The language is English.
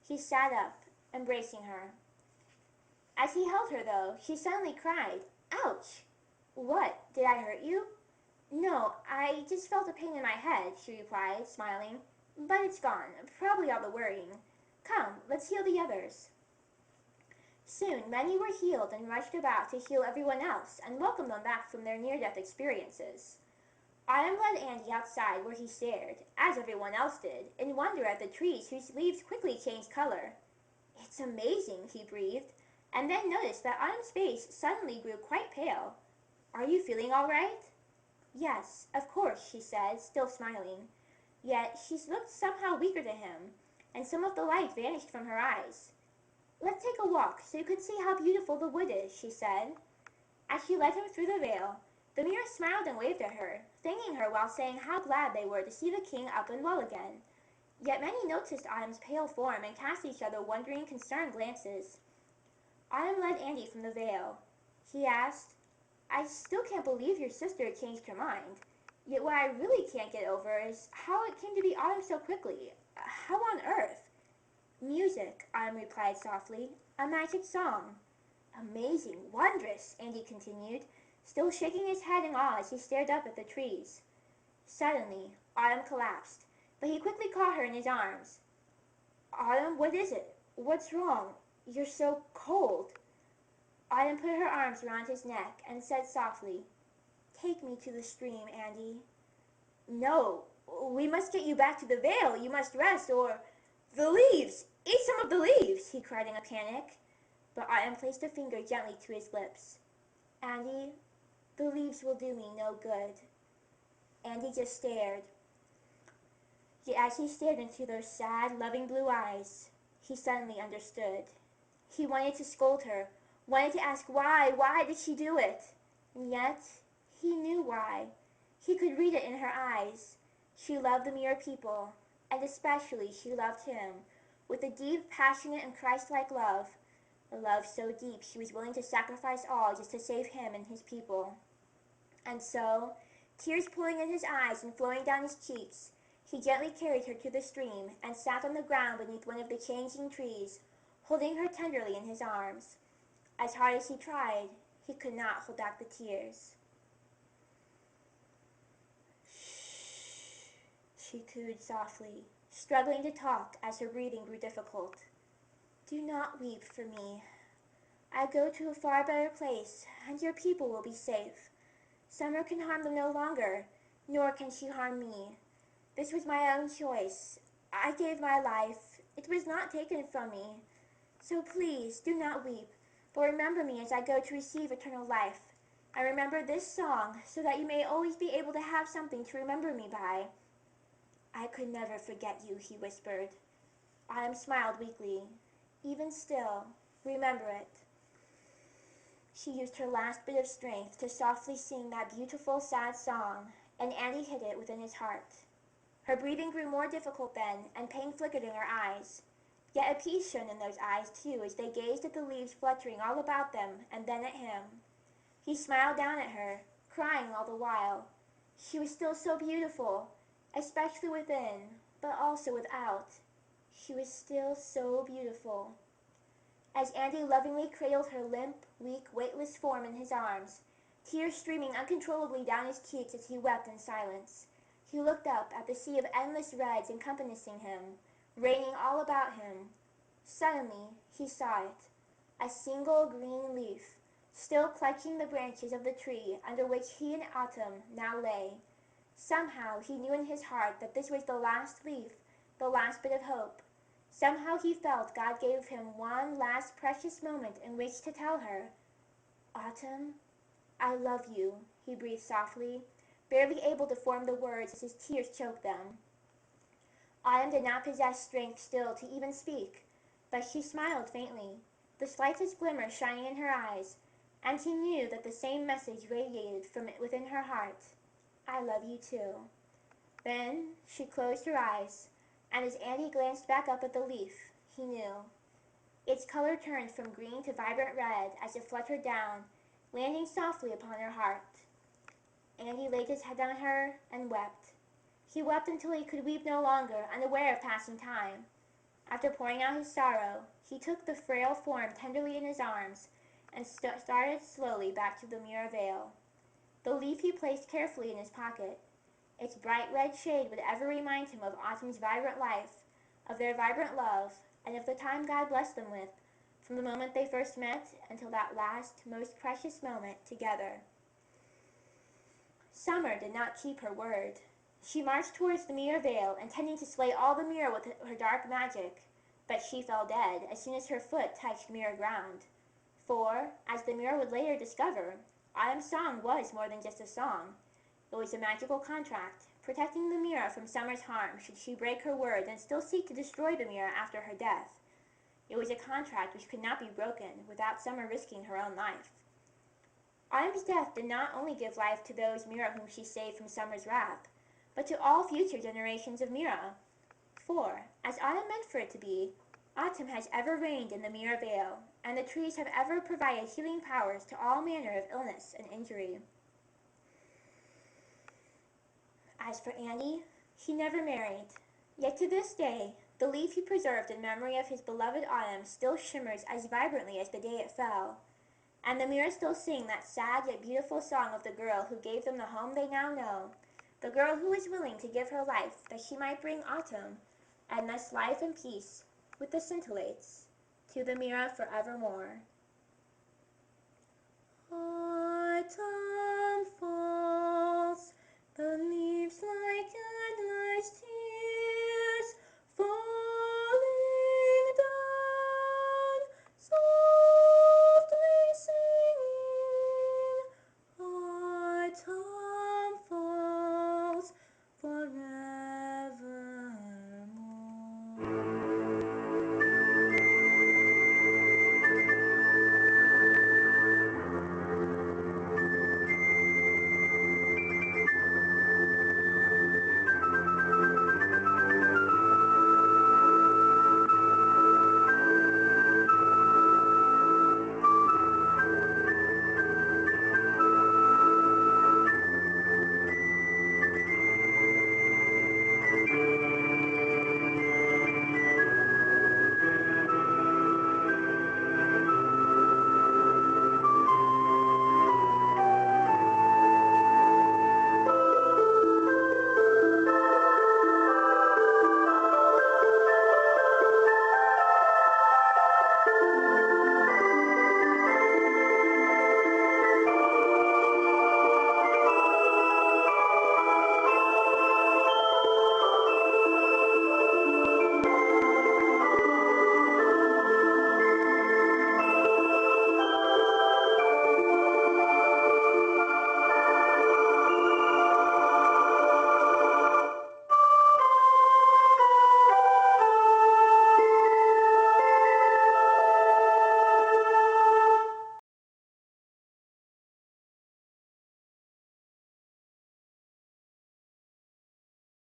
He sat up, embracing her. As he held her, though, she suddenly cried, "Ouch! What, did I hurt you?" "No, I just felt a pain in my head," she replied, smiling. "But it's gone, probably all the worrying. Come, let's heal the others." Soon many were healed and rushed about to heal everyone else and welcome them back from their near-death experiences. Autumn led Andy outside where he stared, as everyone else did, in wonder at the trees whose leaves quickly changed color. "It's amazing," he breathed, and then noticed that Autumn's face suddenly grew quite pale. "Are you feeling all right?" "Yes, of course," she said, still smiling. Yet she looked somehow weaker to him, and some of the light vanished from her eyes. "Let's take a walk so you can see how beautiful the wood is," she said. As she led him through the vale, the Mira smiled and waved at her, thanking her while saying how glad they were to see the king up and well again. Yet many noticed Autumn's pale form and cast each other wondering, concerned glances. Autumn led Andy from the vale. He asked, "I still can't believe your sister changed her mind. Yet what I really can't get over is how it came to be autumn so quickly. How on earth?" "Music," Autumn replied softly. "A magic song." "Amazing, wondrous," Andy continued, still shaking his head in awe as he stared up at the trees. Suddenly, Autumn collapsed, but he quickly caught her in his arms. "Autumn, what is it? What's wrong? You're so cold." Autumn put her arms around his neck and said softly, "Take me to the stream, Andy." "No, we must get you back to the vale. You must rest, or—" "The leaves! Eat some of the leaves!" he cried in a panic. But Autumn placed a finger gently to his lips. "Andy, the leaves will do me no good." Andy just stared. Yet as he stared into those sad, loving blue eyes, he suddenly understood. He wanted to scold her, wanted to ask why did she do it? And yet, he knew why. He could read it in her eyes. She loved the Mira people, and especially she loved him, with a deep, passionate, and Christ-like love. A love so deep she was willing to sacrifice all just to save him and his people. And so, tears pooling in his eyes and flowing down his cheeks, he gently carried her to the stream and sat on the ground beneath one of the changing trees, holding her tenderly in his arms. As hard as he tried, he could not hold back the tears. "Shh," she cooed softly, struggling to talk as her breathing grew difficult. "Do not weep for me. I go to a far better place, and your people will be safe. Summer can harm them no longer, nor can she harm me. This was my own choice. I gave my life. It was not taken from me. So please, do not weep, but remember me as I go to receive eternal life. And remember this song, so that you may always be able to have something to remember me by." "I could never forget you," he whispered. Autumn smiled weakly. "Even still, remember it." She used her last bit of strength to softly sing that beautiful, sad song, and Andy hid it within his heart. Her breathing grew more difficult then, and pain flickered in her eyes. Yet a peace shone in those eyes, too, as they gazed at the leaves fluttering all about them, and then at him. He smiled down at her, crying all the while. She was still so beautiful, especially within, but also without. She was still so beautiful. As Andy lovingly cradled her limp, weak, weightless form in his arms, tears streaming uncontrollably down his cheeks as he wept in silence, he looked up at the sea of endless reds encompassing him, raining all about him. Suddenly, he saw it, a single green leaf, still clutching the branches of the tree under which he and Autumn now lay. Somehow he knew in his heart that this was the last leaf, the last bit of hope. Somehow he felt God gave him one last precious moment in which to tell her, "Autumn, I love you," he breathed softly, barely able to form the words as his tears choked them. Autumn did not possess strength still to even speak, but she smiled faintly, the slightest glimmer shining in her eyes, and he knew that the same message radiated from within her heart. "I love you too." Then she closed her eyes, and as Andy glanced back up at the leaf, he knew. Its color turned from green to vibrant red as it fluttered down, landing softly upon her heart. Andy laid his head on her and wept. He wept until he could weep no longer, unaware of passing time. After pouring out his sorrow, he took the frail form tenderly in his arms and started slowly back to the Mira Vale. The leaf he placed carefully in his pocket. Its bright red shade would ever remind him of Autumn's vibrant life, of their vibrant love, and of the time God blessed them with, from the moment they first met until that last, most precious moment together. Summer did not keep her word. She marched towards the Mira Vale, intending to slay all the Mira with her dark magic, but she fell dead as soon as her foot touched Mira ground. For, as the Mira would later discover, Autumn's song was more than just a song. It was a magical contract, protecting the Mira from Summer's harm should she break her word and still seek to destroy the Mira after her death. It was a contract which could not be broken without Summer risking her own life. Autumn's death did not only give life to those Mira whom she saved from Summer's wrath, but to all future generations of Mira. For, as Autumn meant for it to be, Autumn has ever reigned in the Mira Vale, and the trees have ever provided healing powers to all manner of illness and injury. As for Andy, he never married. Yet to this day, the leaf he preserved in memory of his beloved Autumn still shimmers as vibrantly as the day it fell. And the Mira still sing that sad yet beautiful song of the girl who gave them the home they now know, the girl who was willing to give her life that she might bring Autumn, and thus life and peace, with the scintillates, to the Mira forevermore. Autumn falls, the leaves like endless tears.